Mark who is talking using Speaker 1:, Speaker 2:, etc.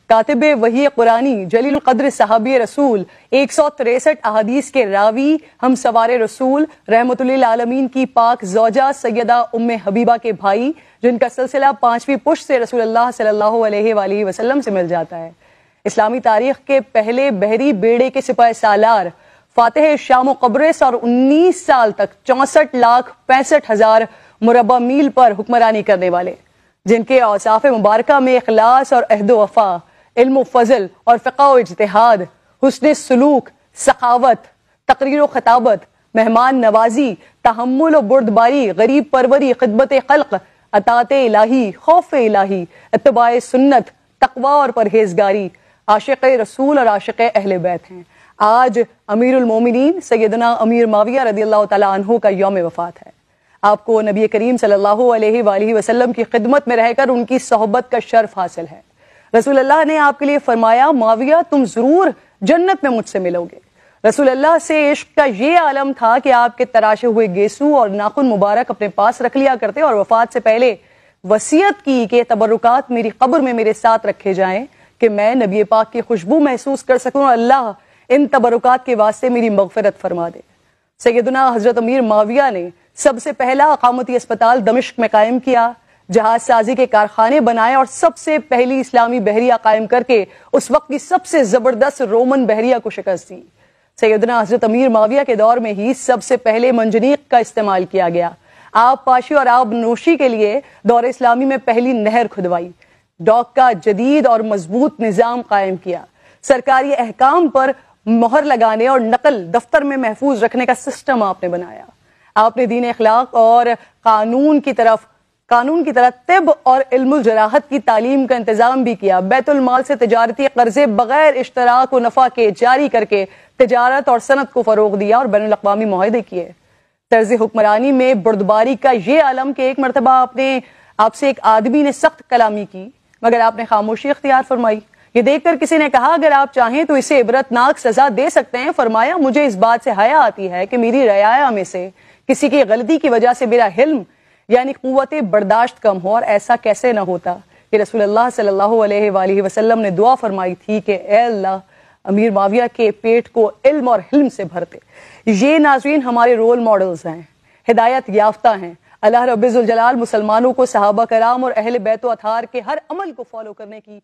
Speaker 1: کاتب وحی قرآنی، جلیل القدر صحابی رسول، 163 احادیث کے راوی، ہم سوار رسول، رحمت للعالمین کی پاک زوجہ سیدہ ام حبیبہ کے بھائی، جن کا سلسلہ 5ویں پشت سے رسول اللہ صلی اللہ علیہ وآلہ وسلم سے مل جاتا ہے۔ اسلامی تاریخ کے پہلے بحری بیڑے کے سپاہ سالار، فاتح شام و قبرص، اور 19 سال تک 64,65,000 مربع میل پر حکمرانی کرنے والے، جن کے اوصاف مبارکہ میں اخلاص اور عہد و وفا، علم و فضل اور فقہ و اجتہاد، حسن سلوک، سخاوت، تقریر و خطابت، مہمان نوازی، تحمل و بردباری، غریب پروری، خدمت خلق، اطاعت الہی، خوف الہی، اتباع سنت، تقوی اور پرہیزگاری، عاشق رسول اور عاشق اہل بیت ہیں۔ آج امیر المومنین سیدنا امیر معاویہ رضی اللہ تعالیٰ عنہ کا یوم وفات ہے۔ آپ کو نبی کریم صلی اللہ علیہ وآلہ وسلم کی خدمت میں رہ کر ان کی صحبت کا شرف حاصل ہے۔ رسول اللہ نے آپ کے لیے فرمایا، معاویہ تم ضرور جنت میں مجھ سے ملو گے۔ رسول اللہ سے عشق کا یہ عالم تھا کہ آپ کے تراشے ہوئے گیسو اور ناخن مبارک اپنے پاس رکھ لیا کرتے اور وفات سے پہلے وصیت کی کہ تبرکات میری قبر میں میرے ساتھ رکھے جائیں کہ میں نبی پاک کی خوشبو محسوس کر سکوں، اور اللہ ان تبرکات کے واسطے میری مغفرت فرما دے۔ سیدنا حضرت امیر معاویہ نے سب سے پہلا اقامتی اسپتال دمشق میں قائم کیا، جہاز سازی کے کارخانے بنائے اور سب سے پہلی اسلامی بحریہ قائم کر کے اس وقت کی سب سے زبردست رومن بحریہ کو شکست دی۔ سیدنا حضرت امیر معاویہ کے دور میں ہی سب سے پہلے منجنیق کا استعمال کیا گیا۔ آب پاشی اور آب نوشی کے لیے دور اسلامی میں پہلی نہر کھدوائی، ڈاک کا جدید اور مضبوط نظام قائم کیا، سرکاری احکام پر مہر لگانے اور نقل دفتر میں محفوظ رکھنے کا سسٹم آپ نے بنایا۔ آپ نے دین اخلاق اور قانون کی طرح طب اور علم الجراحت کی تعلیم کا انتظام بھی کیا۔ بیت المال سے تجارتی قرضے بغیر اشتراک و نفع کے جاری کر کے تجارت اور صنعت کو فروغ دیا اور بین الاقوامی معاہدے کیے۔ طرز حکمرانی میں بردباری کا یہ عالم کہ ایک مرتبہ آپ سے ایک آدمی نے سخت کلامی کی مگر آپ نے خاموشی اختیار فرمائی۔ یہ دیکھ کر کسی نے کہا، اگر آپ چاہیں تو اسے عبرتناک سزا دے سکتے ہیں۔ فرمایا، مجھے اس بات سے حیا آتی ہے کہ میری رعایا میں سے کسی کی غلطی کی وجہ سے میرا حلم یعنی قوت برداشت کم ہو، اور ایسا کیسے نہ ہوتا کہ رسول اللہ صلی اللہ علیہ وآلہ وسلم نے دعا فرمائی تھی کہ اے اللہ امیر معاویہ کے پیٹ کو علم اور حلم سے بھرتے۔ یہ ناظرین ہمارے رول ماڈلز ہیں، ہدایت یافتہ ہیں۔ اللہ رب الجلال مسلمانوں کو صحابہ کرام اور اہل بیت و اطہار کے ہر عمل کو فالو کرنے کی